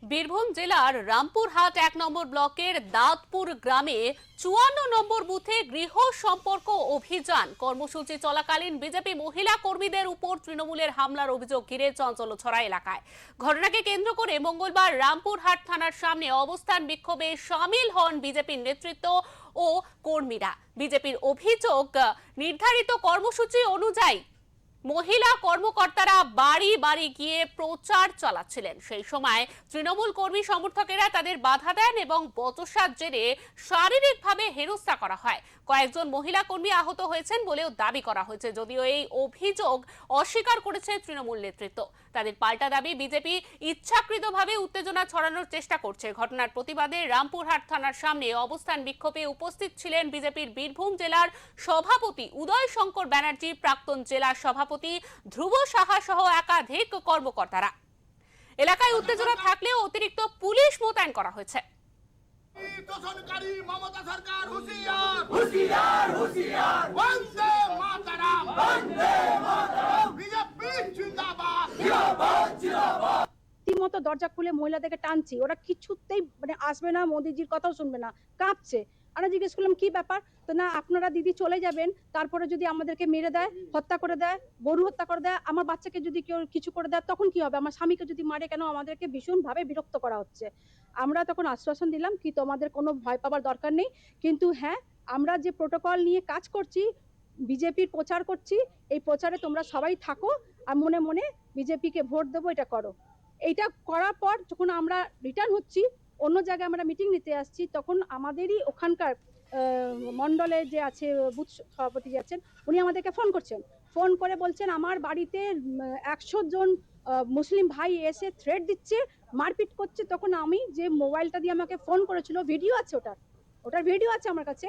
বীরভূম জেলার রামপুরহাট 1 নম্বর ব্লকের দাঁতপুর গ্রামে 54 নম্বর বুথে গৃহ সম্পর্ক অভিযান কর্মসূচি চলাকালীন বিজেপি মহিলা কর্মীদের উপর তৃণমূলের হামলার অভিযোগ ঘিরে চাঞ্চল্য এলাকায়। ঘটনাকে কেন্দ্র করে মঙ্গলবার রামপুরহাট থানার সামনে অবস্থান বিক্ষোভে সামিল হন বিজেপির নেতৃত্ব ও কর্মীরা। বিজেপির অভিযোগ, নির্ধারিত কর্মসূচি অনুযায়ী মহিলা কর্মকর্তারা বাড়ি বাড়ি গিয়ে প্রচার চালাচ্ছিলেন। সেই সময় তৃণমূল কর্মী সমর্থকেরা তাদের বাধা দেন এবং বচসার জেরে শারীরিকভাবে হেনস্থা করা হয়। কয়েকজন মহিলা কর্মী আহত হয়েছেন বলেও দাবি করা হয়েছে, যদিও এই অভিযোগ অস্বীকার করেছে তৃণমূল নেতৃত্ব। তাদের পাল্টা দাবি, বিজেপি ইচ্ছাকৃতভাবে উত্তেজনা ছড়ানোর চেষ্টা করছে। ঘটনার প্রতিবাদে রামপুরহাট থানার সামনে অবস্থান বিক্ষোভে উপস্থিত ছিলেন বিজেপির বীরভূম জেলার সভাপতি উদয় শঙ্কর ব্যানার্জি, প্রাক্তন জেলা সভাপতি ধ্রুব সাহা সহ একাধিক কর্মকর্তারা। এলাকায় উত্তেজনা থাকলেও অতিরিক্ত পুলিশ মোতায়েন করা হয়েছে। দূষণকারী মমতা সরকার হুঁশিয়ার, হুঁশিয়ার, হুঁশিয়ার, বন্দে মাতরম, বন্দে মাতরম, বিজেপি জিন্দাবাদ, জিন্দাবাদ, জিন্দাবাদ। রীতিমতো দরজা খুলে মহিলাদেরকে টানছি, ওরা কিছুতেই আসবে না, মোদিজির কথাও শুনবে না, কাঁপছে। আমরা জিজ্ঞেস করলাম কি ব্যাপার, তো না আপনারা দিদি চলে যাবেন, তারপরে যদি আমাদেরকে মেরে দেয়, হত্যা করে দেয়, গরু হত্যা করে দেয়, আমার বাচ্চাকে যদি কেউ কিছু করে দেয় তখন কি হবে, আমার স্বামীকে যদি মারে কেন, আমাদেরকে ভীষণভাবে বিরক্ত করা হচ্ছে। আমরা তখন আশ্বাসন দিলাম কি তোমাদের কোনো ভয় পাবার দরকার নেই, কিন্তু হ্যাঁ আমরা যে প্রোটোকল নিয়ে কাজ করছি, বিজেপির প্রচার করছি, এই প্রচারে তোমরা সবাই থাকো আর মনে মনে বিজেপিকে ভোট দেবো, এটা করো। এইটা করার পর যখন আমরা রিটার্ন হচ্ছি, অন্য জায়গায় আমরা মিটিং নিতে আসছি, তখন আমাদেরই ওখানকার মন্ডলে যে আছে বুথ সভাপতি আছেন, উনি আমাদেরকে ফোন করছেন, ফোন করে বলছেন আমার বাড়িতে 100 জন মুসলিম ভাই এসে থ্রেট দিচ্ছে, মারপিট করছে। তখন আমি যে মোবাইলটা দিয়ে আমাকে ফোন করেছিল, ভিডিও আছে, ওটার ভিডিও আছে আমার কাছে।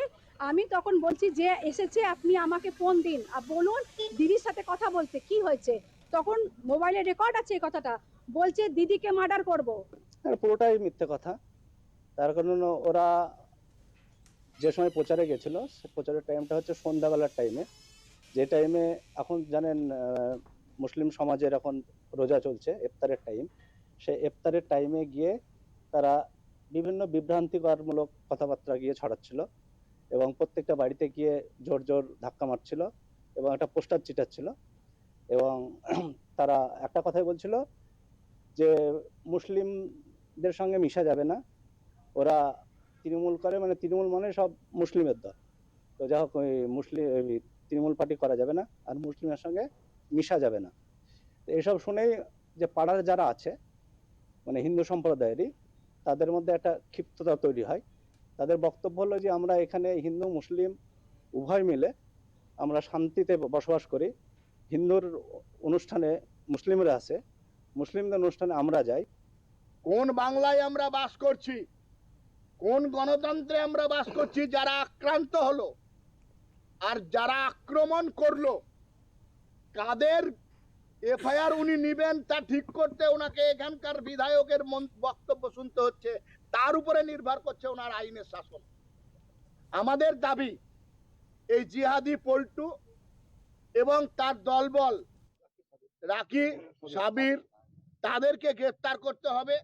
আমি তখন বলছি যে এসেছে, আপনি আমাকে ফোন দিন আর বলুন দিদির সাথে কথা বলতে, কি হয়েছে। তখন মোবাইলে রেকর্ড আছে এই কথাটা, বলছে দিদিকে মার্ডার করব। পুরোটাই মিথ্যে কথা। তার কারণ ওরা যে সময় প্রচারে গেছিল, সে প্রচারের টাইমটা হচ্ছে সন্ধ্যাবেলার টাইমে, যে টাইমে এখন জানেন মুসলিম সমাজের এখন রোজা চলছে, ইফতারের টাইম। সে ইফতারের টাইমে গিয়ে তারা বিভিন্ন বিভ্রান্তিকরমূলক কথাবার্তা গিয়ে ছড়াচ্ছিল এবং প্রত্যেকটা বাড়িতে গিয়ে জোর জোর ধাক্কা মারছিল এবং একটা পোস্টার চিটাচ্ছিল এবং তারা একটা কথাই বলছিল যে মুসলিমদের সঙ্গে মিশা যাবে না, ওরা তৃণমূল করে, মানে তৃণমূল মানে সব মুসলিমের দল, তো যাই হোক ওই মুসলিম তৃণমূল পার্টি করা যাবে না আর মুসলিমের সঙ্গে মিশা যাবে না। এইসব শুনেই যে পাড়ার যারা আছে মানে হিন্দু সম্প্রদায়েরই, তাদের মধ্যে একটা ক্ষিপ্ততা তৈরি হয়। তাদের বক্তব্য হলো যে আমরা এখানে হিন্দু মুসলিম উভয় মিলে আমরা শান্তিতে বসবাস করি, হিন্দুর অনুষ্ঠানে মুসলিমরা আছে, মুসলিমদের অনুষ্ঠানে আমরা যাই। কোন বাংলায় আমরা বাস করছি, কোন গণতন্ত্রে আমরা বাস করছি? যারা আক্রান্ত হলো আর যারা আক্রমণ করলো, কাদের এফআইআর উনি নিবেন তা ঠিক করতে ওনাকে এখানকার বিধায়কের বক্তব্য শুনতে হচ্ছে, তার উপরে নির্ভর করছে ওনার আইনের শাসন। আমাদের দাবি এই জিহাদি পল্টু এবং তার দলবল রাকি সাবির, তাদেরকে গ্রেফতার করতে হবে।